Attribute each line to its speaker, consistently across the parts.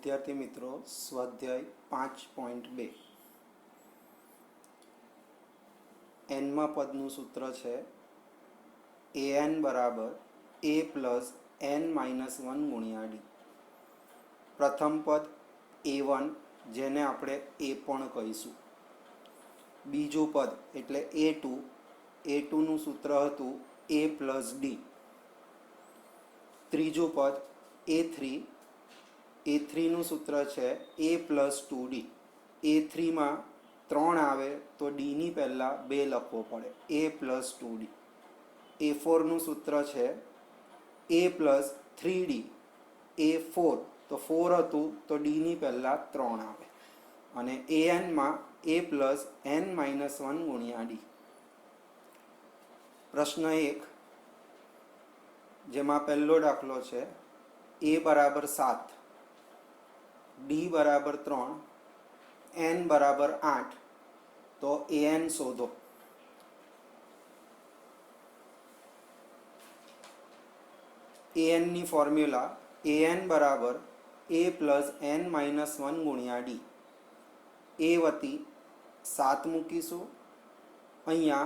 Speaker 1: विद्यार्थी मित्रों स्वाध्याय 5.2 एनमा पदनु सूत्र है an बराबर a plus n minus 1 गुणिया d। प्रथम पद a1 जेने आपणे a पण कहीशुं। बीजू पद एटले a2 नु सूत्र हतुं a प्लस d। त्रीजू पद a3 નું સૂત્ર છે a પ્લસ 2d। a3 માં 3 આવે તો d ની પહેલાં 2 લખવો પડે a પ્લસ 2d। a4 નું સૂત્ર છે a પ્લસ 3d। a4 તો 4 હતું તો d ની પહેલાં 3 આવે અને an માં a પ્લસ n માઇનસ 1 ગુણ્યા d। પ્રશ્ન 1 જેમાં પહેલો દાખલો છે a બરાબર 7 d बराबर 3 n बराबर 8 तो an शोधो। an knee formula an बराबर a plus n minus 1 गुणिया d। a वती 7 मूकीशुं। अहींया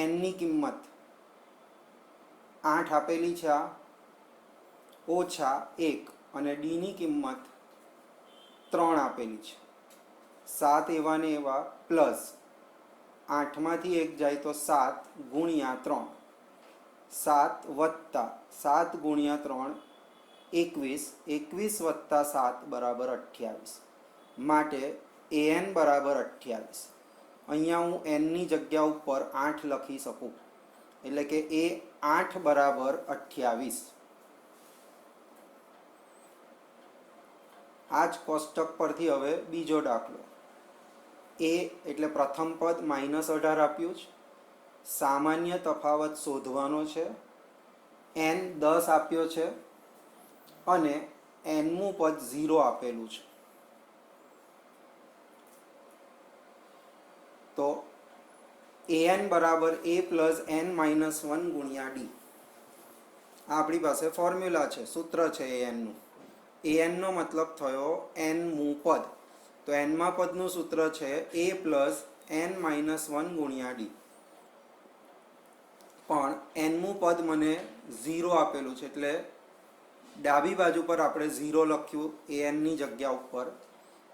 Speaker 1: n नी किंमत 8 आपेली छे ओछा 1 અને ડી ની કિંમત 3 આપેલી છે। 7 એવા ને એવા પ્લસ 8 માંથી 1 જાય તો 7 ગુણ્યા 3 7 વત્તા 7 ગુણ્યા 3 21 21 વત્તા 7 બરાબર 28 માટે an બરાબર 28। અહીંયા હું n ની જગ્યા ઉપર 8 લખી શકું એટલે કે એ 8 બરાબર 28। आज कोष्टक परथी हवे बीजो दाखलो ए एटले प्रथम पद -18 आप्युं छे। सामान्य तफावत शोधवानो छे। n 10 आप्यो छे अने n मु पद 0 आपेलुं छे। तो an बराबर a plus n minus 1 गुणिया d आ आपणी पासे फॉर्म्युला छे, सूत्र छे an नुं। an नो मतलब थयो n मु पद तो n मा पदनु सूत्र छे a plus n minus 1 गुणिया d। पण n मु पद मने 0 आपेलू छे એટલે ડાબી બાજુ પર આપણે 0 લખ્યું an ની જગ્યા ઉપર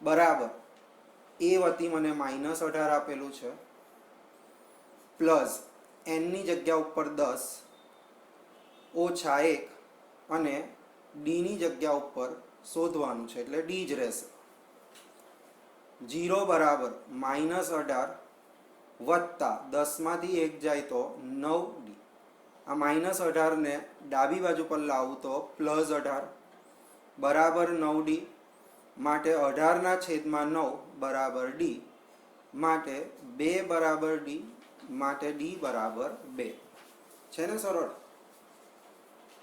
Speaker 1: બરાબર a વતી મને -18 આપેલું છે પ્લસ n ની જગ્યા ઉપર 10 ઓછા 1 અને d ની જગ્યા ઉપર શોધવાનું છે એટલે d જ રહેશે। 0 બરાબર -18 વત્તા 10 માંથી 1 જાય તો 9d। આ -18 ને ડાબી બાજુ પર લાવું તો +18 બરાબર 9d માટે 18 ના છેદમાં 9 બરાબર d માટે 2 બરાબર d માટે d બરાબર 2 છે ને સરળ।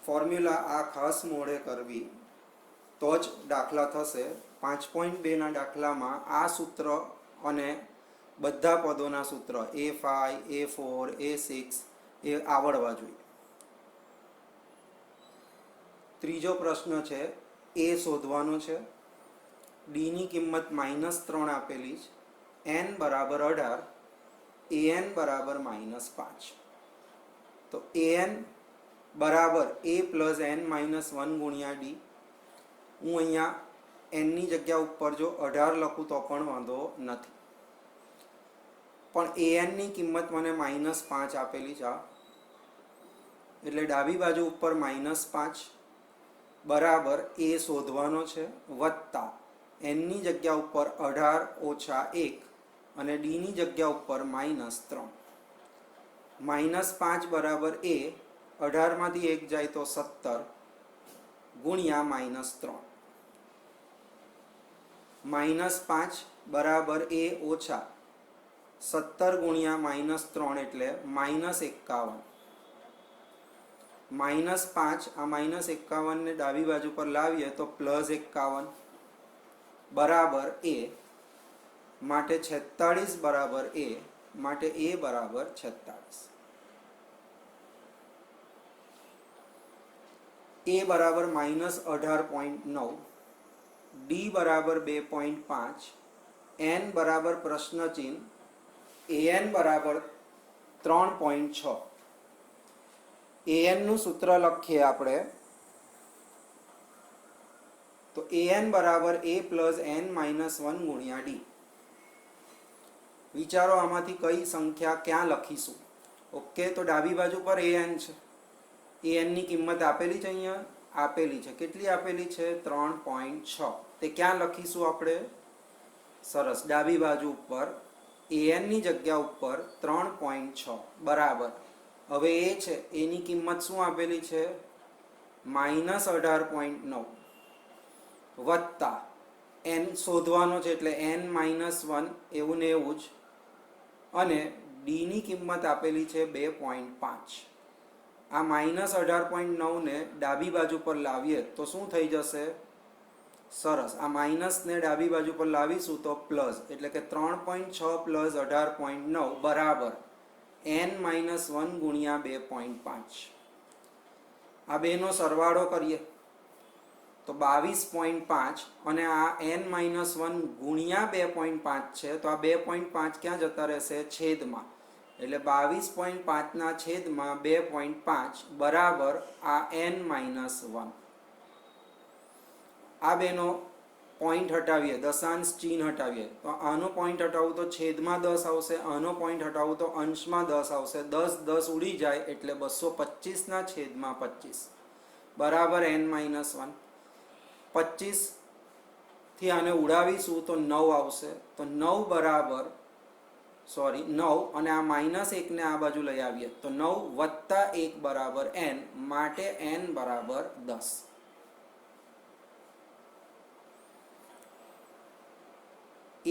Speaker 1: फॉर्म्युला आ खास मोड़े करवी तो ज दाखला थशे। 5.2 ना दाखला में आ सूत्र अने बधा पदों सूत्र a5 a4 a6 ए आवड़वा जोईए। त्रीजो प्रश्न छे a शोधवानो छे। d नी किंमत -3 आपेली छे। n बराबर 18 an बराबर -5 तो an बराबर a plus n minus 1 गुणिया d। हूँ अहींया n नी जग्या उपर जो 18 लखूँ तो पण वांधो नथी पण an नी किंमत मने -5 आपेली छे एटले डाबी बाजू उपर -5 बराबर a शोधवानो छे वत्ता n नी जग्या उपर 18 ओछा 1 અને d नी जग्या उपर -3 -5 बराबर a 18 मांथी 1 जाए तो 17 गुणिया -3 -5 बराबर a ओछा 17 गुणिया -3 एटले -51 -5 आ -51 ने डाबी बाजू पर लावीए तो +51 बराबर a माटे 46 बराबर a माटे a बराबर 46। એ બરાબર -18.9, ડી બરાબર 2.5, એન બરાબર પ્રશ્ન ચિહ્ન, એન બરાબર 3.6. એનનું સૂત્ર લખીએ આપણે તો એન બરાબર એ પ્લસ એન માઇનસ 1 ગુણ્યા ડી. વિચારો આમાંથી કઈ સંખ્યા ક્યાં લખીશું? ઓકે, તો ડાબી બાજુ પર એન છે. એનની કિંમત આપેલી છે, અહીંયા આપેલી છે. કેટલી આપેલી છે? 3.6. તે ક્યાં લખીશું આપણે? સરસ, ડાબી બાજુ ઉપર એનની જગ્યા ઉપર 3.6 બરાબર. હવે એ છે, એની કિંમત શું આપેલી છે? -18.9 વત્તા એન શોધવાનો છે એટલે n -1 એવું ને એવું જ, અને ડીની કિંમત આપેલી છે 2.5. આ -18.9 ને ડાબી બાજુ પર લાવીએ તો શું થઈ જશે? સરસ, આ માઇનસને ડાબી બાજુ પર લાવીશું તો પ્લસ, એટલે કે 3.6 પ્લસ 18.9 બરાબર n-1 ગુણ્યા 2.5. આ બેનો સરવાળો કરીએ તો 22.5, અને આ n-1 ગુણ્યા 2.5 છે, તો આ 2.5 ક્યાં જતા રહેશે? છેદમાં. એટલે 22.5 ના છેદમાં 2.5 બરાબર આ n-1. આ બેનો પોઈન્ટ હટાવીએ, દશાંશ ચિહ્ન હટાવીએ તો આનો પોઈન્ટ હટાવું તો છેદમાં 10 આવશે, આનો પોઈન્ટ હટાવું તો અંશમાં 10 આવશે. 10 ઉડી જાય એટલે 225 ના છેદમાં 25 બરાબર n-1. 25 થી આને ઉડાવીશું તો 9 આવશે, તો 9 બરાબર 9, અને આ -1 ને આ બાજુ લઈ આવીએ તો 9 વત્તા 1 બરાબર n, માટે n બરાબર 10.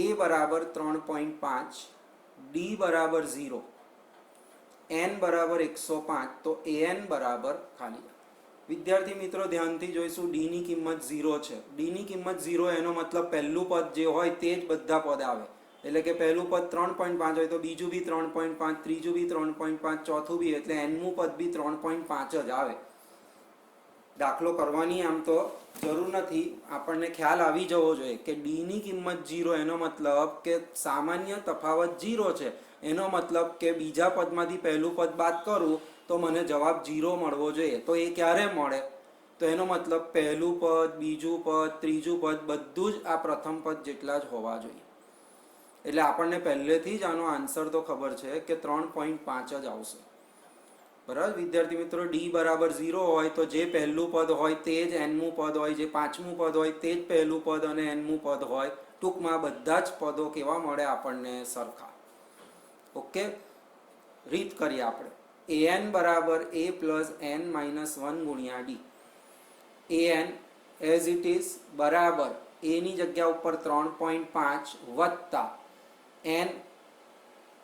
Speaker 1: એ બરાબર 3.5, ડી બરાબર 0, એન બરાબર 105, તો an બરાબર ખાલી. વિદ્યાર્થી મિત્રો ધ્યાનથી જોઈશું, ડીની કિંમત 0 છે. ડીની કિંમત 0 એનો મતલબ પહેલું પદ જે હોય તે જ બધા પદ આવે. એટલે કે પહેલું પદ 3.5 હોય તો બીજું બી 3.5, ત્રીજું બી 3.5, ચોથું બી, એટલે એનમું પદ બી 3.5 જ આવે. દાખલો કરવાની આમ તો જરૂર નથી, આપણને ખ્યાલ આવી જવો જોઈએ કે ડીની કિંમત 0 એનો મતલબ કે સામાન્ય તફાવત 0 છે. એનો મતલબ કે બીજા પદમાંથી પહેલું પદ બાદ કરું તો મને જવાબ 0 મળવો જોઈએ. તો એ ક્યારે મળે? તો એનો મતલબ પહેલું પદ, બીજું પદ, ત્રીજું પદ બધું જ આ પ્રથમ પદ જેટલા જ હોવા જોઈએ. એટલે આપણને પહેલેથી જ આનો આન્સર તો ખબર છે કે 3.5 જ આવશે. બરાબર વિદ્યાર્થી મિત્રો, ડી બરાબર 0 હોય તો જે પહેલું પદ હોય તે જ એનમું પદ હોય, જે પાંચમું પદ હોય તે જ પહેલું પદ અને એનમું પદ હોય. ટૂંકમાં બધા જ પદો કેવા મળે આપણને? સરખા. ઓકે, રીત કરીએ આપણે. an બરાબર a પ્લસ n-1 ગુણ્યા D. an as it is બરાબર એની જગ્યા ઉપર 3.5 વત્તા n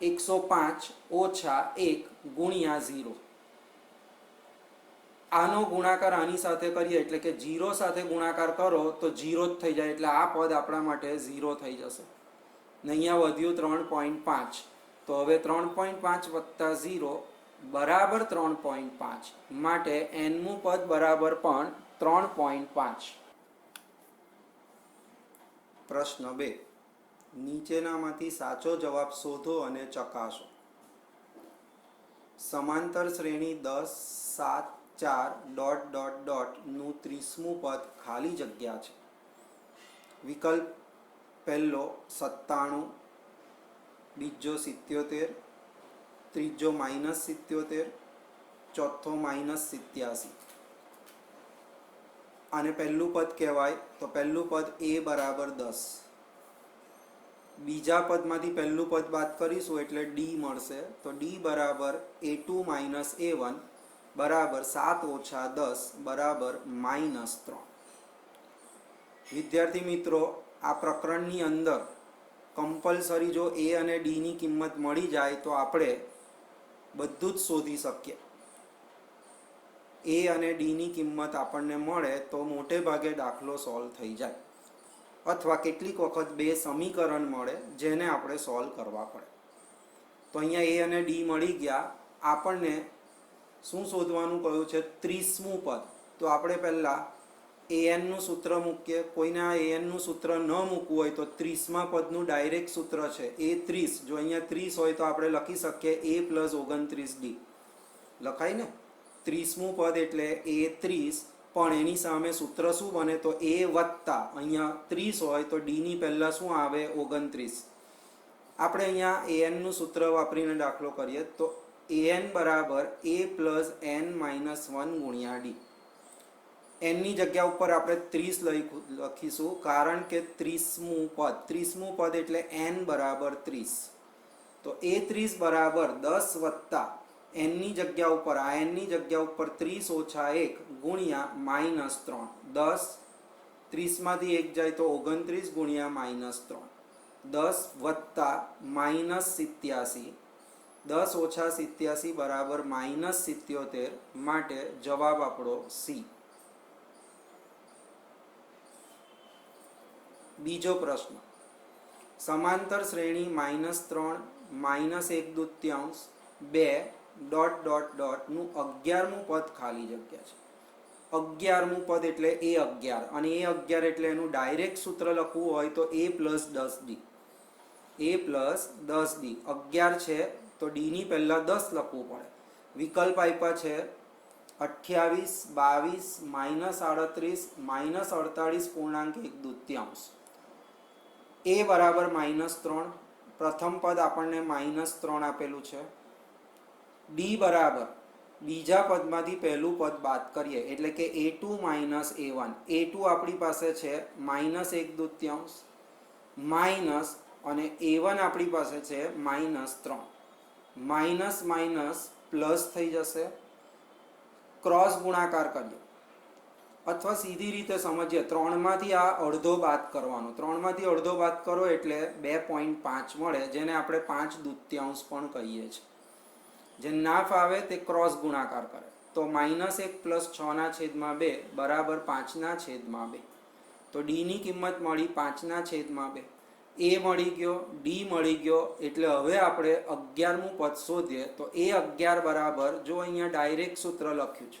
Speaker 1: 105 ઓછા 1 ગુણ્યા 0. આનો ગુણાકાર આની સાથે કરીએ એટલે કે 0 સાથે ગુણાકાર કરો તો 0 જ થઈ જાય, એટલે આ પદ આપણા માટે 0 થઈ જશે. ને અહીંયા વધ્યું 3.5, તો હવે 3.5 વત્તા 0 બરાબર 3.5, માટે એનમું પદ બરાબર પણ 3.5. પ્રશ્ન 2, નીચેનામાંથી સાચો જવાબ શોધો અને ચકાસો. સમાંતર શ્રેણી 10, 7, 4... નું 30મું પદ ખાલી જગ્યા છે. વિકલ્પ પહેલો 97, બીજો 77, ત્રીજો -77, ચોથો -87. આને પહેલું પદ કહેવાય તો પહેલું પદ a બરાબર 10. બીજા પદમાંથી પહેલું પદ બાદ કરીશું એટલે ડી મળશે, તો ડી બરાબર a2 - a1 બરાબર 7 ઓછા 10 બરાબર -3. વિદ્યાર્થી મિત્રો, આ પ્રકરણની અંદર કમ્પલસરી જો એ અને ડીની કિંમત મળી જાય તો આપણે બધું જ શોધી શકીએ. એ અને ડીની કિંમત આપણને મળે તો મોટે ભાગે દાખલો સોલ્વ થઈ જાય, અથવા કેટલીક વખત બે સમીકરણ મળે જેને આપણે સોલ્વ કરવા પડે. તો અહીંયા એ અને ડી મળી ગયા. આપણને શું શોધવાનું કહ્યું છે? 30મું પદ. તો આપણે પહેલાં an નું સૂત્ર મૂકીએ. કોઈને આ an નું સૂત્ર ન મૂકવું હોય તો 30મા પદનું ડાયરેક્ટ સૂત્ર છે એ 30. જો અહીંયા 30 હોય તો આપણે લખી શકીએ a + 29d લખાય ને. 30મું પદ એટલે a 30, પણ એની સામે સૂત્ર શું બને તો a વત્તા અહીંયા 30 હોય તો d ની પહેલાં શું આવે 29. આપણે અહીંયા an નું સૂત્ર વાપરીને દાખલો કરીએ તો an બરાબર a + n - 1 ગુણ્યા d. n ની જગ્યા ઉપર આપણે 30 લખીશું કારણ કે 30મું પદ એટલે n બરાબર 30. તો a 30 બરાબર 10 વત્તા n ની જગ્યા ઉપર આ n ની જગ્યા ઉપર 30 ઓછા 1 ગુણ્યા -3. 10 30માંથી 1 જાય તો 29 ગુણ્યા -3. 10 વત્તા -87. 10 ઓછા 87 બરાબર -77. માટે જવાબ આપણો સી. બીજો પ્રશ્ન. સમાંતર શ્રેણી -3 -1/2 2 નું 11મું પદ ખાલી જગ્યા છે. 11મું પદ એટલે a11, અને a11 એટલે એનું ડાયરેક્ટ સૂત્ર લખવું હોય તો a + 10d. a + 10d 11 છે તો d ની પહેલા 10 લખવું પડે. વિકલ્પ આપ્યા છે 28, 22, -38, -48.1/2. a બરાબર -3. પ્રથમ પદ આપણને -3 આપેલું છે. d બરાબર બીજા પદમાંથી પહેલું પદ બાદ કરીએ એટલે કે a2 - a1. a2 આપણી પાસે છે -1/2 માઇનસ, અને a1 આપણી પાસે છે -3. માઇનસ માઇનસ પ્લસ થઈ જશે. ક્રોસ ગુણાકાર કરીએ અથવા સીધી રીતે સમજીએ, 3માંથી આ અડધો બાદ કરવાનો. 3માંથી અડધો બાદ કરો એટલે 2.5 મળે, જેને આપણે 5/2 પણ કહીએ છીએ. જે ના ફાવે તે ક્રોસ ગુણાકાર કરે તો -1 + 6/2 બરાબર 5/2. તો d ની કિંમત મળી 5/2. a મળી ગયો, d મળી ગયો. એટલે હવે આપણે 11મું પદ શોધીએ તો a11 બરાબર, જો અહીંયા ડાયરેક્ટ સૂત્ર લખ્યું છે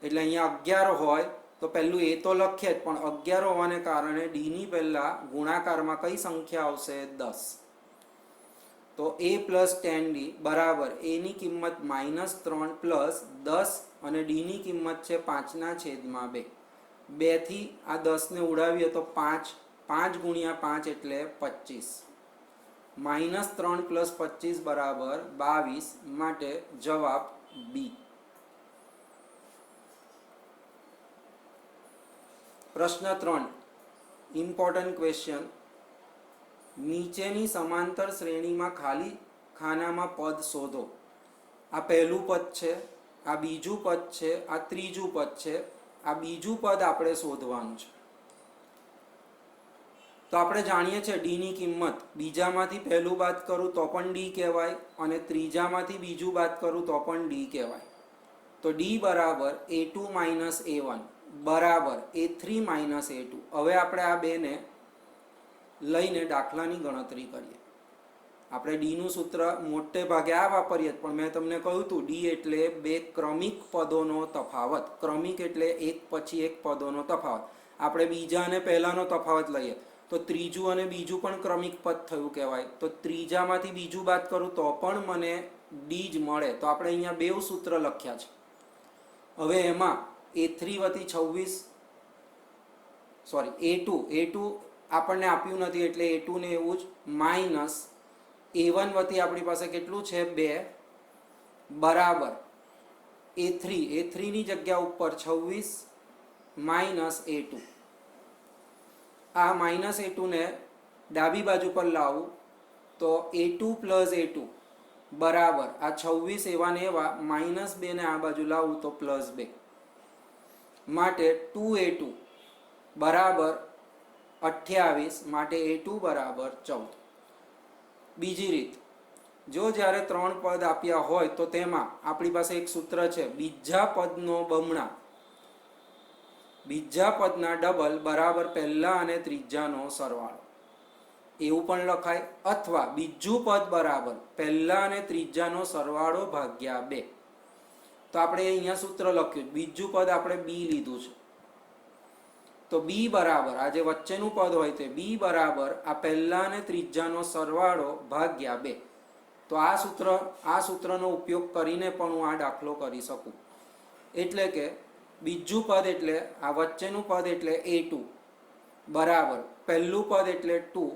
Speaker 1: એટલે અહીંયા 11 હોય તો પહેલું a તો લખીએ જ, પણ 11 હોવાને કારણે d ની પહેલા ગુણાકારમાં કઈ સંખ્યા આવશે 10. તો a + 10d બરાબર a ની કિંમત -3 + 10 અને d ની કિંમત છે 5/2. 2 થી આ 10ને ઉડાવીએ તો 5 × 5 એટલે 25. -3 + 25 બરાબર 22. માટે જવાબ બી. પ્રશ્ન 3 ઇમ્પોર્ટન્ટ ક્વેશ્ચન. નીચેની સમાંતર શ્રેણીમાં ખાલી ખાનામાં પદ શોધો. આ પહેલું પદ છે, આ બીજું પદ છે, આ ત્રીજું પદ છે. આ બીજું પદ આપણે શોધવાનું છે. તો આપણે જાણીએ છીએ d ની કિંમત, બીજામાંથી પહેલું બાદ કરું તો પણ d કહેવાય, અને ત્રીજામાંથી બીજું બાદ કરું તો પણ d કહેવાય. તો d બરાબર a2 - a1 બરાબર a3 - a2. હવે આપણે આ બેને લઈને દાખલાની ગણતરી કરીએ. આપણે d નું સૂત્ર મોટે ભાગે આ વાપરીએ, પણ મેં તમને કહ્યું હતું d એટલે બે ક્રમિક પદોનો તફાવત. ક્રમિક એટલે એક પછી એક પદોનો તફાવત. આપણે બીજા અને પહેલાનો તફાવત લઈએ તો ત્રીજું અને બીજું પણ ક્રમિક પદ થયું કહેવાય. તો ત્રીજામાંથી બીજું બાદ કરું તો પણ મને d જ મળે. તો આપણે અહીંયા બે સૂત્ર લખ્યા છે. હવે એમાં a3 + 26 a2 આપણને આપ્યું નથી એટલે a2 ને એવું જ, માઇનસ a1 વતી આપણી પાસે કેટલું છે 2 બરાબર a3 ની જગ્યા ઉપર 26 માઇનસ a2. આ -a2 ને ડાબી બાજુ પર લાવું તો a2 + a2 બરાબર આ 26 એવા ને એવા, -2 ને આ બાજુ લાવું તો +2. માટે 2a2 બરાબર 28. માટે a2 બરાબર 14. બીજી રીત, જો જ્યારે 3 પદ આપ્યા હોય તો તેમાં આપણી પાસે એક સૂત્ર છે, બીજા પદનો બમણા, બીજા પદના ડબલ બરાબર પહેલા અને ત્રીજાનો સરવાળો. એવું પણ લખાય, અથવા બીજું પદ બરાબર પહેલા અને ત્રીજાનો સરવાળો ભાગ્યા 2. તો આપણે અહીંયા સૂત્ર લખ્યું, બીજું પદ આપણે બી લીધું છે. તો બી બરાબર આ જે વચ્ચેનું પદ હોય તે બી બરાબર આ પહેલા અને ત્રીજાનો સરવાળો ભાગ્યા 2. તો આ સૂત્રનો ઉપયોગ કરીને પણ હું આ દાખલો કરી શકું. એટલે કે બીજું પદ એટલે આ વચ્ચેનું પદ એટલે a2 બરાબર પહેલું પદ એટલે 2,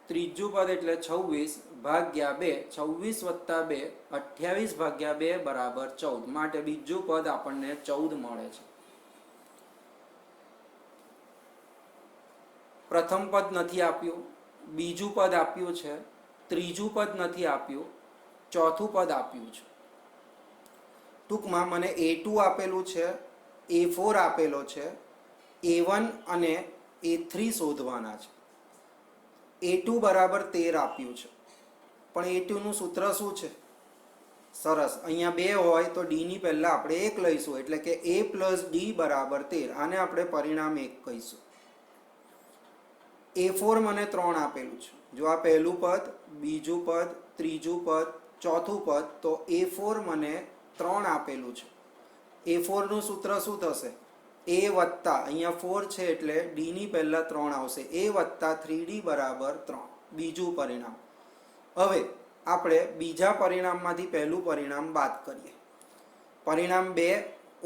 Speaker 1: ત્રીજું પદ એટલે 26 ભાગ્યા 2, 26 વત્તા 2 28 ભાગ્યા 2 બરાબર 14. માટે બીજું પદ આપણને 14 મળે છે. પ્રથમ પદ નથી આપ્યું, બીજું પદ આપ્યું છે, ત્રીજું પદ નથી આપ્યું, ચોથું પદ આપ્યું છે. ટૂંકમાં મને a2 આપેલું છે, a4 આપેલો છે, a1 અને a3 શોધવાના છે. a2 બરાબર 13 આપ્યું છે, પણ a2 નું સૂત્ર શું છે? સરસ, અહીંયા 2 હોય તો d ની પહેલા આપણે 1 લઈશું, એટલે કે a પ્લસ d બરાબર 13. આને આપણે પરિણામ 1 કહીશું. a4 મને 3 આપેલું છે. જો આ પહેલું પદ, બીજું પદ, ત્રીજું પદ, ચોથું પદ, તો a4 મને 3 આપેલું છે. a4 નું સૂત્ર શું થશે? a વત્તા અહીંયા 4 છે એટલે d ની પહેલા 3 આવશે. a વત્તા 3d બરાબર 3. બીજું પરિણામ. હવે આપણે બીજા પરિણામમાંથી પહેલું પરિણામ બાદ કરીએ. પરિણામ 2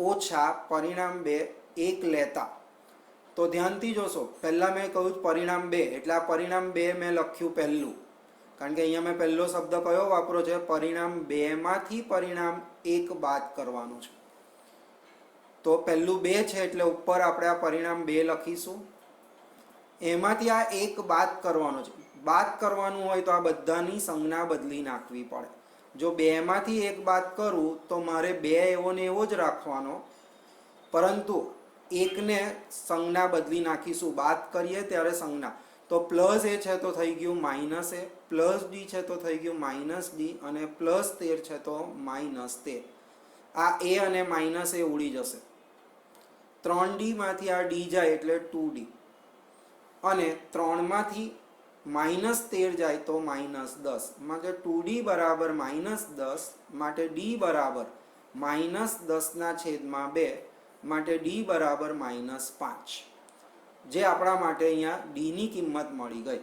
Speaker 1: ઓછા પરિણામ 2 1 લેતા. તો ધ્યાનથી જોશો, પહેલાં મેં કહ્યું પરિણામ 2 એટલે આ પરિણામ 2 મેં લખ્યું પહેલું, કારણ કે અહીંયા મેં પહેલો શબ્દ કયો વાપરો છે? પરિણામ 2 માંથી પરિણામ 1 બાદ કરવાનું છે. તો પહેલું 2 છે એટલે ઉપર આપણે આ પરિણામ 2 લખીશું. એમાંથી આ 1 બાદ કરવાનો છે. બાદ કરવાનું હોય તો આ બધાની સંજ્ઞા બદલી નાખવી પડે. જો 2 માંથી 1 બાદ કરું તો મારે 2 એવો ને એવો જ રાખવાનો, પરંતુ 1 ને સંજ્ઞા બદલી નાખીશું. બાદ કરીએ ત્યારે સંજ્ઞા. તો પ્લસ એ છે તો થઈ ગયું માઇનસ એ, પ્લસ ડી છે તો થઈ ગયું માઇનસ ડી, અને પ્લસ 13 છે તો માઇનસ 13. આ એ અને માઇનસ એ ઉડી જશે. 3d માંથી આ d જાય એટલે 2d, અને 3 માંથી માઇનસ 13 જાય તો માઇનસ 10. માટે 2d બરાબર માઇનસ 10, માટે d બરાબર માઇનસ 10/2, માટે d બરાબર માઇનસ 5. જે આપણા માટે અહીંયા d ની કિંમત મળી ગઈ.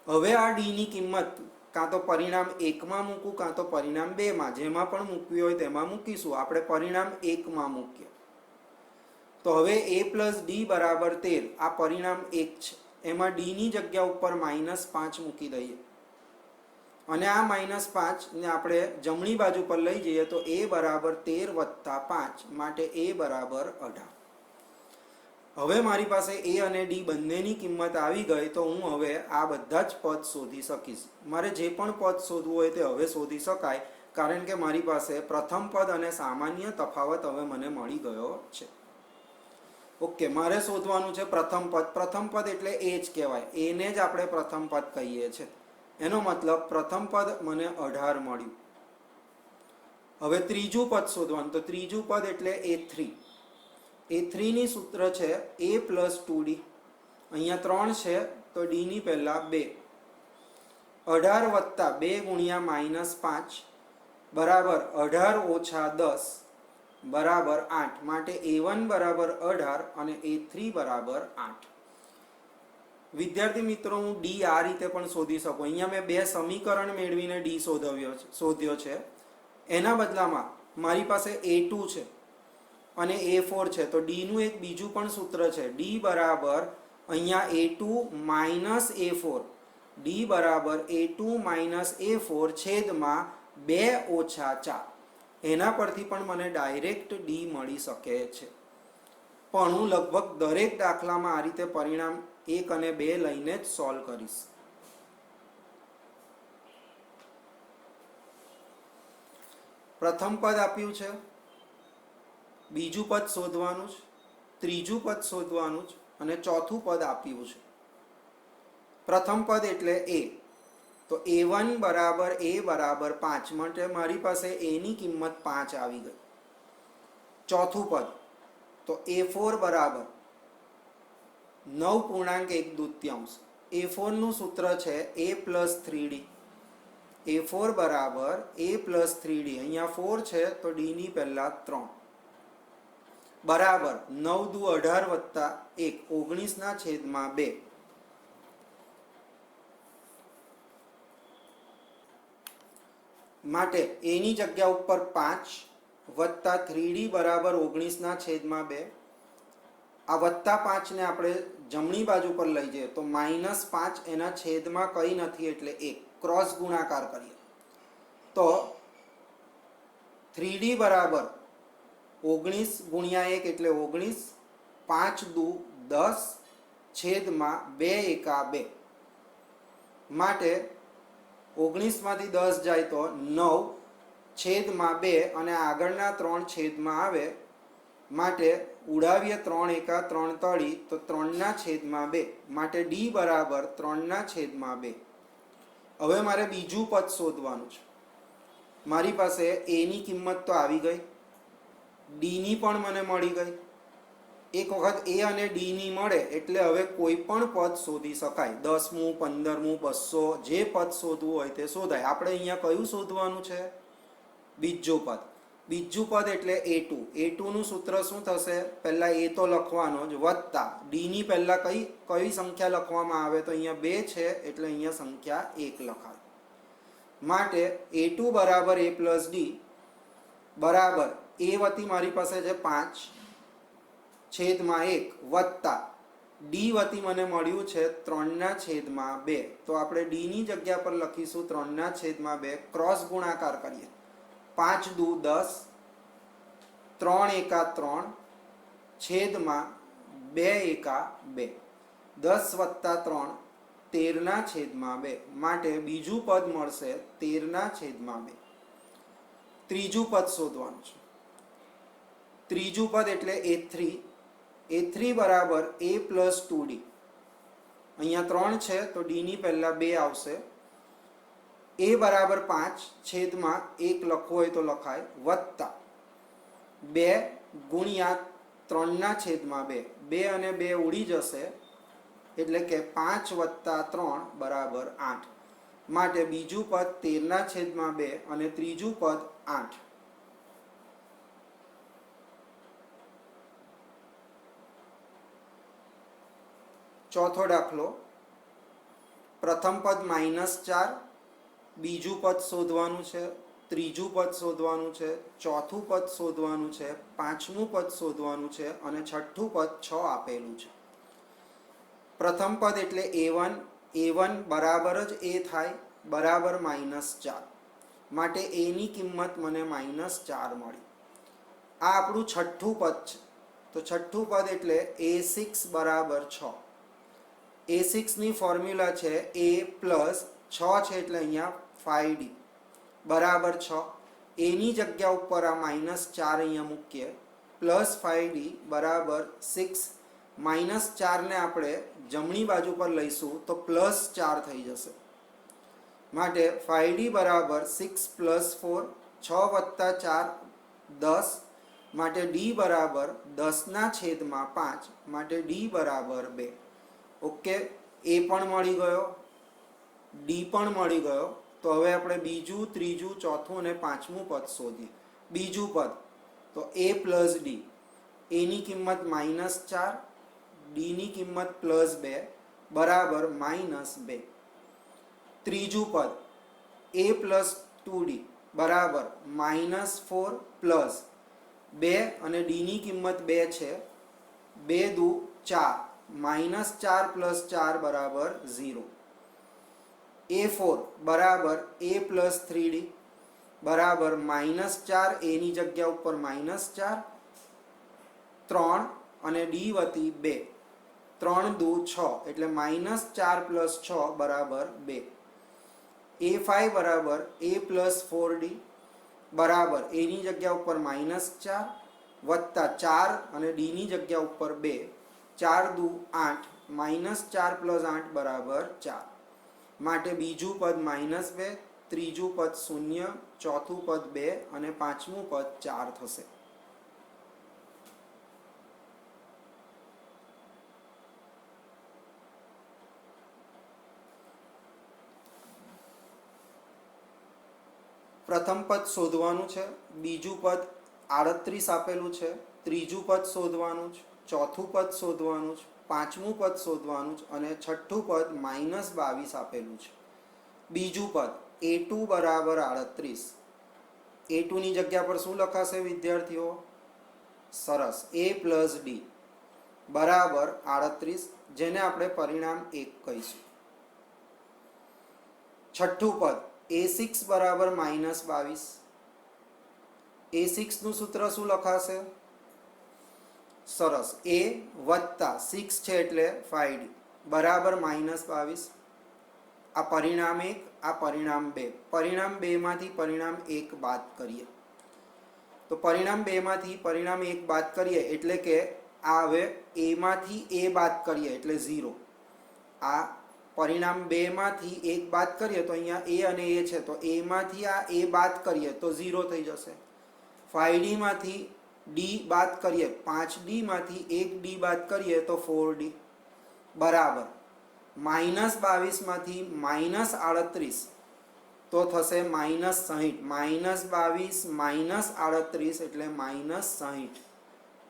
Speaker 1: હવે આ d ની કિંમત કાં તો પરિણામ 1 માં મૂકું કાં તો પરિણામ 2 માં, જેમાં પણ મૂકવી હોય તેમાં મૂકીશું. આપણે પરિણામ 1 માં મૂકીએ. તો હવે a પ્લસ d બરાબર 13 આ પરિણામ 1 છે. એમાં d ની જગ્યા ઉપર માઇનસ 5 મૂકી દઈએ, અને આ માઇનસ 5 ને આપણે જમણી બાજુ પર લઈ જઈએ તો a બરાબર 13 વત્તા 5, માટે a બરાબર 18. હવે મારી પાસે a અને d બંનેની કિંમત આવી ગઈ. તો હું હવે આ બધા જ પદ શોધી શકીશ. મારે જે પણ પદ શોધવું હોય તે હવે શોધી શકાય, કારણ કે મારી પાસે પ્રથમ પદ અને સામાન્ય તફાવત હવે મને મળી ગયો છે. ઓકે, મારે શોધવાનું છે પ્રથમ પદ. પ્રથમ પદ એટલે એ જ કહેવાય, એને જ આપણે પ્રથમ પદ કહીએ છીએ. એનો મતલબ પ્રથમ પદ મને 18 મળ્યું. હવે ત્રીજું પદ શોધવાનું. તો ત્રીજું પદ એટલે a3. a3 ની સૂત્ર છે a પ્લસ 2d. અહીંયા 3 છે તો d ની પહેલા 2. 18 વત્તા 2 ગુણ્યા માઇનસ 5 બરાબર 18 ઓછા 10 બરાબર 8. માટે a1 બરાબર 18 અને a3 બરાબર 8. વિદ્યાર્થી મિત્રો, હું d આ રીતે પણ શોધી શકું. અહીંયા મેં 2 સમીકરણ મેળવીને d શોધ્યો છે. એના બદલામાં મારી પાસે a2 છે અને a4 છે. તો d નું એક બીજું પણ સૂત્ર છે. d બરાબર અહીંયા a2 માઇનસ a4, d બરાબર a2 માઇનસ a4 છેદમાં 2 ઓછા 4. એના પરથી પણ મને ડાયરેક્ટ d મળી શકે છે. પણ હું લગભગ દરેક દાખલામાં આ રીતે પરિણામ 1 અને 2 લઈને જ સોલ્વ કરીશ. પ્રથમ પદ આપ્યું છે, બીજું પદ શોધવાનું છે, ત્રીજું પદ શોધવાનું છે, અને ચોથું પદ આપ્યું છે. પ્રથમ પદ એટલે a. તો a1 બરાબર a બરાબર 5, માટે મારી પાસે a ની કિંમત 5 આવી ગઈ. ચોથું પદ તો a4 બરાબર 9.1/2. a4 નું સૂત્ર છે a પ્લસ 3d. A4 બરાબર A પ્લસ 3D, અહીંયા 4 છે તો D ની પહેલા 3 બરાબર 9 દુ 18 વત્તા 1 19 ના છેદમાં 2 માટે A ની જગ્યા ઉપર 5 વત્તા 3D બરાબર 19 ના છેદમાં 2. આ વત્તા 5 ને આપણે જમણી બાજુ પર લઈ જઈએ તો -5 એના છેદમાં કંઈ નથી એટલે 1 ક્રોસ ગુણાકાર કરીએ તો 3D બરાબર 19 ગુણ્યા 1 એટલે 19, 5 દુ 10 છેદમાં 2 એકા 2 માટે 19 માંથી 10 જાય તો 9 છેદમાં 2 અને આગળના 3 છેદમાં આવે માટે ઉડાવીએ 3 એકા 3 તળી તો 3 ના છેદમાં 2 માટે D બરાબર 3 ના છેદમાં 2. હવે મારે બીજું પદ શોધવાનું છે. મારી પાસે A ની કિંમત તો આવી ગઈ, D ની પણ મને મળી ગઈ. એક વખત A અને D ની મળે એટલે હવે કોઈ પણ પદ શોધી શકાય. 10મું 15મું 200 જે પદ શોધવું હોય તે શોધાય. આપણે અહીંયા કયું શોધવાનું છે? બીજું પદ. બીજું પદ એટલે A2. A2 નું સૂત્ર શું થશે? પહેલા A તો લખવાનો જ વત્તા D ની પહેલા કઈ સંખ્યા લખવામાં આવે તો અહીંયા 2 છે એટલે અહીંયા સંખ્યા 1 લખાય. માટે A2 બરાબર A પ્લસ D બરાબર A વતી મારી પાસે છે 5 છેદમાં 1 વત્તા D વતી મને મળ્યું છે 3 ના છેદમાં 2. તો આપણે D ની જગ્યા પર લખીશું 3 ના છેદમાં 2. ક્રોસ ગુણાકાર કરીએ 5 દુ 10, 3 એકા 3 છેદમાં 2 એકા 2, 10 વત્તા 3 13 ના છેદમાં 2 માટે બીજું પદ મળશે 13 ના છેદમાં 2. ત્રીજું પદ શોધવાનું છે. ત્રીજું પદ એટલે A3. A3 બરાબર A પ્લસ 2D. અહીંયા 3 છે તો D ની પહેલા 2 આવશે. A બરાબર 5 છેદમાં 1 લખવો હોય તો લખાય વત્તા 2 ગુણ્યા 3 ના છેદમાં 2. 2 અને 2 ઉડી જશે એટલે કે 5 વત્તા 3 બરાબર 8. માટે બીજું પદ 13 ના છેદમાં 2 અને ત્રીજું પદ 8. ચોથો દાખલો. પ્રથમ પદ -4, બીજું પદ શોધવાનું છે, ત્રીજું પદ શોધવાનું છે, ચોથું પદ શોધવાનું છે, પાંચમું પદ શોધવાનું છે અને છઠ્ઠું પદ 6 આપેલું છે. પ્રથમ પદ એટલે A1. A1 બરાબર જ A થાય બરાબર -4 માટે A ની કિંમત મને -4 મળી. આ આપણું છઠ્ઠું પદ છે તો છઠ્ઠું પદ એટલે A6 બરાબર 6. A6 ની ફોર્મ્યુલા છે A પ્લસ 6 છે એટલે અહીંયા 5D બરાબર 6. A ની જગ્યા ઉપર આ -4 અહીંયા મૂકીએ પ્લસ 5D બરાબર 6. -4 ને આપણે જમણી બાજુ પર લઈશું તો +4 થઈ જશે. માટે 5D બરાબર 6 પ્લસ 4, 6 વત્તા 4 10 માટે D બરાબર 10 ના છેદમાં 5 માટે D બરાબર 2. ઓકે, A પણ મળી ગયો, D પણ મળી ગયો. તો હવે આપણે બીજું, ત્રીજું, ચોથું અને પાંચમું પદ શોધીએ. બીજું પદ તો A પ્લસ D. A ની કિંમત -4, D ની કિંમત +2 બરાબર -2. ત્રીજું પદ A પ્લસ 2D બરાબર -4 પ્લસ 2 અને D ની કિંમત 2 છે 2 દુ 4 -4 પ્લસ 4 બરાબર 0. A4 બરાબર A પ્લસ 3D બરાબર -4. A ની જગ્યા ઉપર -4, 3 અને D વતી 2, 3 દુ 6 એટલે -4 પ્લસ 6 બરાબર 2. A5 બરાબર A પ્લસ 4D બરાબર A ની જગ્યા ઉપર -4 વત્તા 4 અને D ની જગ્યા ઉપર 2, 4 દુ 8 -4 પ્લસ 8 બરાબર 4 માટે બીજું પદ -2, ત્રીજું પદ 0, ચોથું પદ 2 અને પાંચમું પદ 4 થશે. પ્રથમ પદ શોધવાનું છે, બીજું પદ 38 આપેલું છે, ત્રીજું પદ શોધવાનું છે, ચોથું પદ શોધવાનું છે, પાંચમું પદ શોધવાનું છે અને છઠ્ઠું પદ -22 આપેલું છે. બીજું પદ a2 બરાબર 38. a2 ની જગ્યા પર શું લખાશે વિદ્યાર્થીઓ? સરસ, a પ્લસ d બરાબર 38, જેને આપણે પરિણામ 1 કહીશું. છઠ્ઠું પદ a6 બરાબર -22. a6 નું સૂત્ર શું લખાશે? સરસ, a વત્તા 6 છે એટલે 5d બરાબર -22. આ પરિણામ 1, આ પરિણામ 2. પરિણામ 2 માંથી પરિણામ 1 બાદ કરીએ તો પરિણામ 2 માંથી પરિણામ 1 બાદ કરીએ એટલે કે આ હવે a માંથી a બાદ કરીએ એટલે 0. આ પરિણામ 2 માંથી 1 બાદ કરીએ તો અહીંયા a અને a છે તો a માંથી આ a બાદ કરીએ તો 0 થઈ જશે. 5d માંથી d બાદ કરીએ, 5d માંથી 1d બાદ કરીએ તો 4d બરાબર -22 માંથી -38 તો થશે -60. -22 -38 એટલે -60.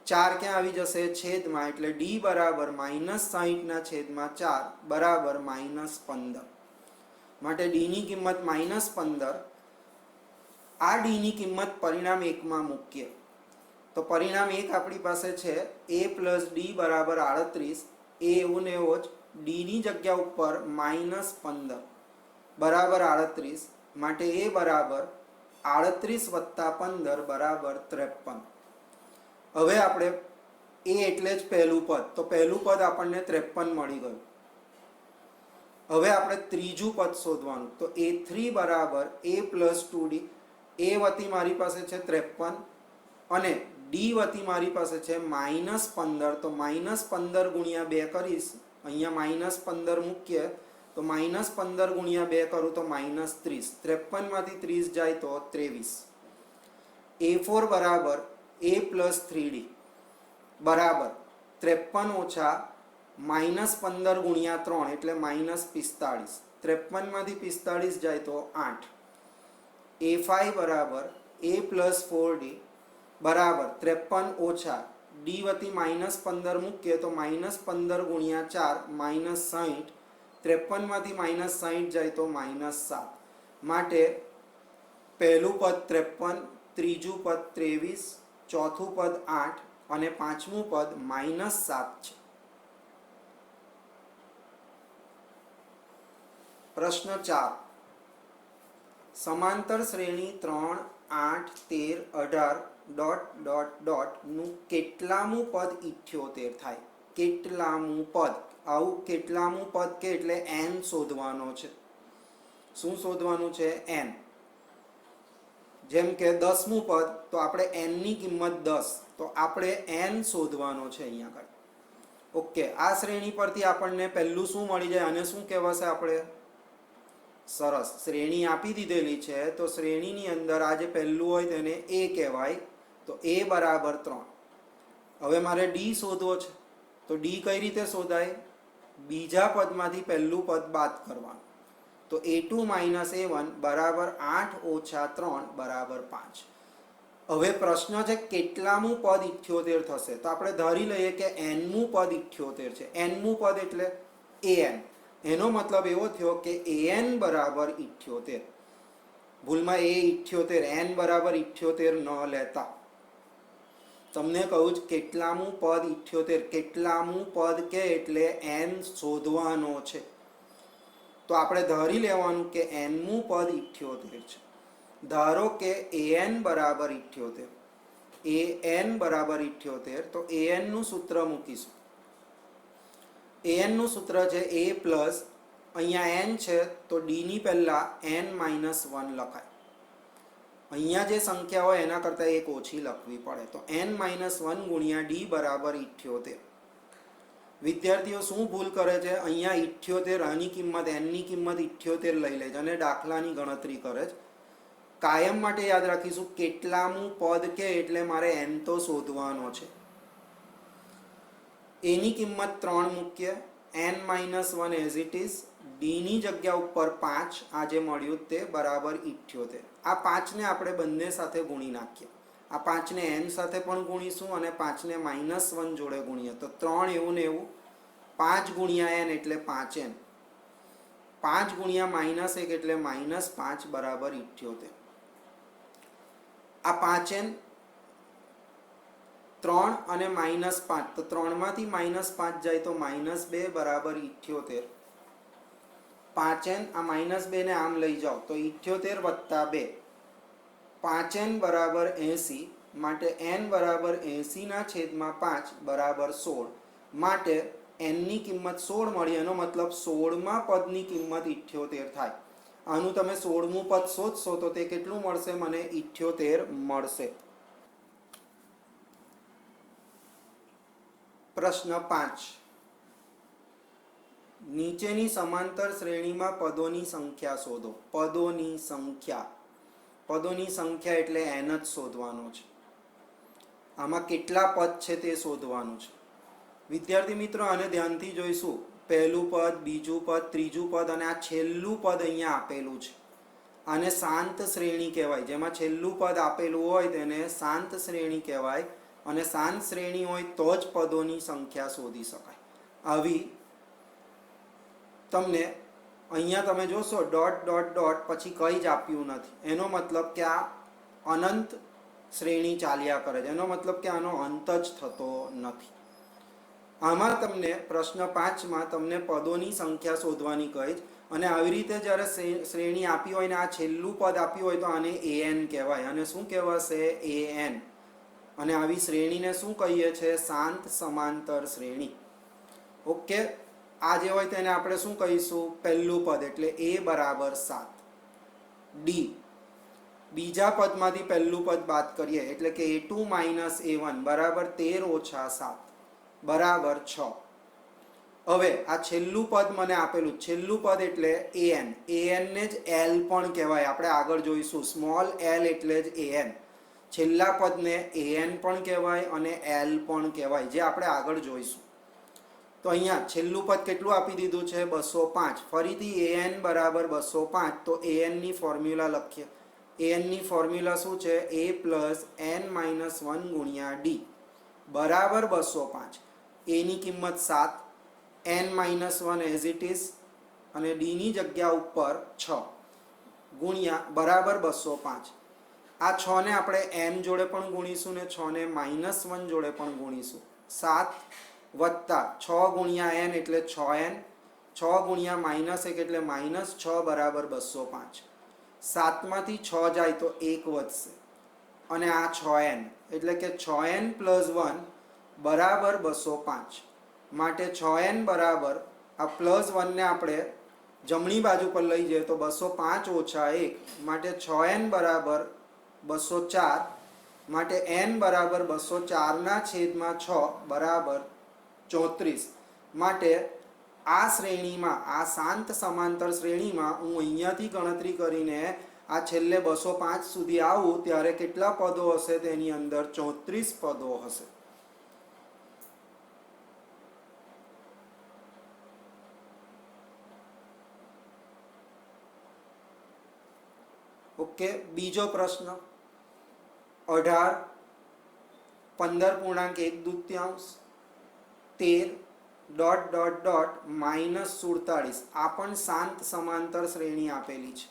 Speaker 1: 4 ક્યાં આવી જશે? છેદમાં, એટલે d બરાબર -60/4 બરાબર -15. માટે d ની કિંમત -15. આ d ની કિંમત પરિણામ 1 માં મૂકીએ તો પરિણામ 1 આપણી પાસે છે a પ્લસ d બરાબર 38. એ એવું ને એવો જ d ની જગ્યા ઉપર -15 બરાબર 38. માટે a બરાબર 38 વત્તા 15 બરાબર 53. હવે આપણે a એટલે જ પહેલું પદ, તો પહેલું પદ આપણને 53 મળી ગયું. હવે આપણે ત્રીજું પદ શોધવાનું, તો a3 બરાબર a પ્લસ 2d. a વતી મારી પાસે છે 53 અને d વતી મારી પાસે છે -15. તો -15 ગુણ્યા 2 કરીશ, અહીંયા -15 મૂકીએ તો -15 ગુણ્યા 2 કરું તો -30. 53 માંથી 30 જાય તો 23. a4 બરાબર a પ્લસ 3d બરાબર 53 ઓછા -15 ગુણ્યા 3 એટલે -45. 53 માંથી 45 જાય તો 8. a5 બરાબર a પ્લસ 4d બરાબર 53 ઓછા d વતી -15 મૂકીએ તો -15 ગુણ્યા 4 -60. 53 માંથી -60 જાય તો -7. માટે પહેલું પદ 53, ત્રીજું પદ 23, ચોથું પદ 8 અને પાંચમું પદ -7 છે. પ્રશ્ન 4. સમાંતર શ્રેણી 3, 8, 13, 18 ડોટ ડોટ ડોટ નું કેટલામું પદ 78 થાય? કેટલામું પદ? આવું કેટલામું પદ કે એટલે n શોધવાનો છે. શું શોધવાનું છે? n. જેમ કે 10મું પદ, તો આપણે n ની કિંમત 10, તો આપણે n શોધવાનો છે અહીંયા આગળ. ઓકે, આ શ્રેણી પરથી આપણને પહેલું શું મળી જાય અને શું કહેવાશે આપણે? સરસ, શ્રેણી આપી દીધેલી છે તો શ્રેણીની અંદર આ જે પહેલું હોય તેને a કહેવાય, તો a બરાબર 3. હવે મારે d શોધવો છે તો d કઈ રીતે શોધાય? બીજા પદમાંથી પહેલું પદ બાદ કરવાનું, તો a2 માઇનસ a1 બરાબર 8 ઓછા 3 બરાબર 5. હવે પ્રશ્ન છે કેટલામું પદ 78 થશે? તો આપણે ધારી લઈએ કે nમું પદ 78 છે. nમું પદ એટલે an. એનો મતલબ એવો થયો કે an બરાબર 78. ભૂલમાં a 78, n બરાબર 78 ન લેતા. તમને કહું જ કેટલામું પદ 78. કેટલામું પદ કે એટલે n શોધવાનો છે. તો આપણે ધારી લેવાનું કે nમું પદ 78 છે. ધારો કે an બરાબર 78. an બરાબર 78, તો an નું સૂત્ર મૂકીશું. an નું સૂત્ર છે a પ્લસ, અહીંયા n છે તો d ની પહેલા n-1 લખાય. અહીંયા જે સંખ્યા હોય એના કરતાં એક ઓછી લખવી પડે, તો n-1 ગુણ્યા d બરાબર 78. વિદ્યાર્થીઓ શું ભૂલ કરે છે? અહીંયા 78 આની કિંમત, n ની કિંમત 78 લઈ લે છે અને દાખલાની ગણતરી કરે છે. કાયમ માટે યાદ રાખીશું કેટલામું પદ કે એટલે મારે n તો શોધવાનો છે. a ની કિંમત 3 મૂકીએ, n-1 as it is, d ની જગ્યા ઉપર 5 આ જે મળ્યું તે બરાબર 78. આ 5ને આપણે બંને સાથે ગુણી નાખીએ. આ 5ને n સાથે પણ ગુણીશું અને 5ને -1 જોડે ગુણીએ તો 3 એવું ને એવું 5 ગુણ્યા n એટલે 5n. 5 ગુણ્યા -1 એટલે -5 બરાબર 78. આ 5n 3 અને -5 તો 3 માંથી -5 જાય તો -2 બરાબર 78. 5n આ -2 ને આમ લઈ જાઓ તો 78 વત્તા 2 5n બરાબર 80 માટે n બરાબર 80 ના છેદમાં 5 બરાબર 16 માટે n ની કિંમત 16 મળી. એનો મતલબ 16મા પદની કિંમત 78 થાય. આનું તમે 16મું પદ શોધશો તો તે કેટલું મળશે? મને 78 મળશે. પ્રશ્ન 5. નીચેની સમાંતર શ્રેણીમાં પદોની સંખ્યા શોધો. પદોની સંખ્યા એટલે n જ શોધવાનો છે. આમાં કેટલા પદ છે તે શોધવાનું છે. વિદ્યાર્થી મિત્રો, આને ધ્યાનથી જોઈશું. પહેલું પદ, બીજું પદ, ત્રીજું પદ અને આ છેલ્લું પદ અહીંયા આપેલું છે. આને શાંત શ્રેણી કહેવાય. જેમાં છેલ્લું પદ આપેલું હોય તેને શાંત શ્રેણી કહેવાય અને શાંત શ્રેણી હોય તો જ પદોની સંખ્યા શોધી શકાય. આવી તમને અહીંયા તમે જોશો ડોટ ડોટ ડોટ પછી કંઈ જ આપ્યું નથી. એનો મતલબ કે આ અનંત શ્રેણી ચાલ્યા કરે છે. એનો મતલબ કે આનો અંત જ થતો નથી. આમાં તમને પ્રશ્ન 5માં તમને પદોની સંખ્યા શોધવાની કહે છે અને આવી રીતે જ્યારે શ્રેણી આપી હોય ને આ છેલ્લું પદ આપ્યું હોય તો આને an કહેવાય. અને શું કહેવાશે? an. અને આવી શ્રેણીને શું કહીએ છીએ? શાંત સમાંતર શ્રેણી. ઓકે. આ જે હોય તેને આપણે શું કહીશું? પહેલું પદ એટલે a બરાબર 7. ડી. બીજા પદમાંથી પહેલું પદ બાદ કરીએ એટલે કે a2 a1 બરાબર 13 - 7 બરાબર 6. હવે આ છેલ્લું પદ મને આપેલું. છેલ્લું પદ એટલે an. an ને જ l પણ કહેવાય. આપણે આગળ જોઈશું. સ્મોલ l એટલે જ an. છેલ્લા પદને an પણ કહેવાય અને l પણ કહેવાય, જે આપણે આગળ જોઈશું. તો અહીંયા છેલ્લું પદ કેટલું આપી દીધું છે? 205. ફરીથી an બરાબર 205. તો an ની ફોર્મ્યુલા લખીએ. an ની ફોર્મ્યુલા શું છે? a + n - 1 ગુણ્યા d બરાબર 205. a ની કિંમત 7, n - 1 એઝ ઇટ ઇઝ અને d ની જગ્યા ઉપર 6 ગુણ્યા બરાબર 205. આ 6 ને આપણે n જોડે પણ ગુણીશું ને 6 ને -1 જોડે પણ ગુણીશું. 7 વત્તા 6 ગુણ્યા n એટલે 6n. 6 ગુણ્યા -1 એટલે -6 બરાબર 205. 7 માંથી 6 જાય તો 1 વધશે અને આ 6n એટલે કે 6n + 1 બરાબર 205. માટે 6n બરાબર આ +1 ને આપણે જમણી બાજુ પર લઈ જઈએ તો 205 - 1 માટે 6n બરાબર 204. માટે n બરાબર 204 ના છેદમાં 6 બરાબર 34. માટે આ શ્રેણીમાં, આ શાંત સમાંતર શ્રેણીમાં હું અહીંયાથી ગણતરી કરીને આ છેલ્લે 205 સુધી આવું ત્યારે કેટલા પદો હશે? તેની અંદર 34 પદો હશે. ઓકે. બીજો પ્રશ્ન 18 15.1/2 13 ડોટ ડોટ ડોટ -47. આ પણ શાંત સમાંતર શ્રેણી આપેલી છે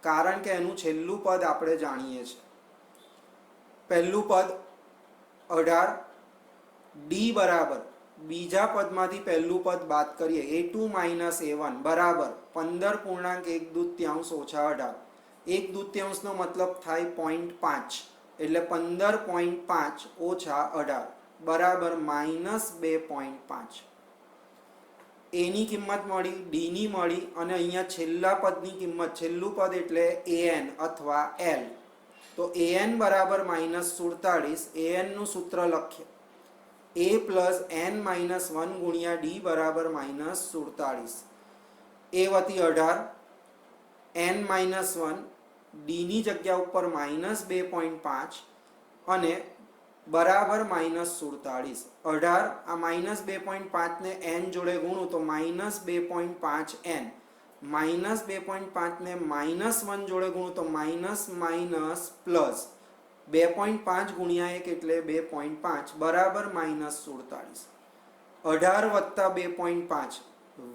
Speaker 1: કારણ કે એનું છેલ્લું પદ આપણે જાણીએ છીએ. પહેલું પદ 18 ડી બરાબર બીજા પદમાંથી પહેલું પદ બાદ કરીએ a2 - a1 બરાબર 15.1/2 - 18. 1/2 નો મતલબ થાય 0.5 એટલે 15.5 - 18 બરાબર -2.5. a ની કિંમત મળી, d ની મળી અને અહીંયા છેલ્લા પદની કિંમત, છેલ્લું પદ એટલે an અથવા l. તો an બરાબર -47. an નું સૂત્ર લખીએ. a + n - 1 ગુણ્યા d બરાબર -47. a વત્તી 18 n - 1 d ની જગ્યા ઉપર -2.5 અને બરાબર -47. 18 આ -2.5 ને n જોડે ગુણું તો -2.5n -2.5 ને -1 જોડે ગુણું તો માઇનસ માઇનસ પ્લસ 2.5 ગુણ્યા 1 એટલે 2.5 બરાબર -47. 18 વત્તા 2.5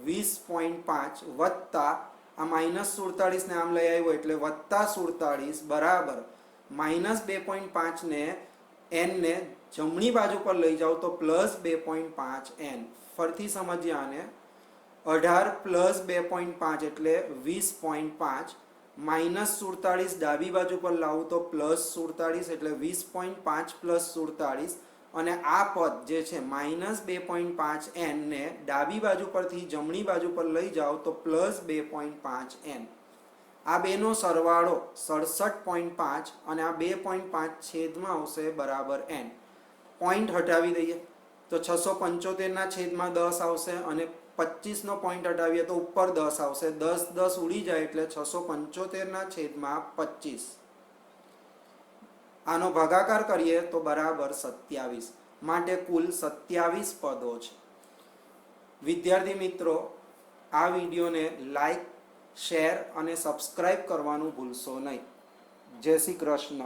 Speaker 1: 20.5 વત્તા આ -47 ને આમ લઈ આવ્યો એટલે વત્તા 47 બરાબર -2.5 ને n ને જમણી બાજુ પર લઈ જાઓ તો +2.5 n. ફરીથી સમજીએ આને. 18 + 2.5 એટલે 20.5 -47 ડાબી બાજુ પર લાવું તો +47 એટલે 20.5 + 47 અને આ પદ જે છે -2.5 n ને ડાબી બાજુ પરથી જમણી બાજુ પર લઈ જાઓ તો +2.5 n. આ બેનો સરવાળો 67.5 અને આ 2.5 છેદમાં આવશે બરાબર n. પોઈન્ટ હટાવી દઈએ તો 675 ના છેદમાં 10 આવશે અને 25 નો પોઈન્ટ હટાવીએ તો ઉપર 10 આવશે. 10 10 ઉડી જાય એટલે 675 ના છેદમાં 25. આનો ભાગાકાર કરીએ તો બરાબર 27. માટે કુલ 27 પદો છે. વિદ્યાર્થી મિત્રો, આ વિડીયોને લાઈક, શેર અને સબસ્ક્રાઇબ કરવાનું ભૂલશો નહીં. જય શ્રી કૃષ્ણ.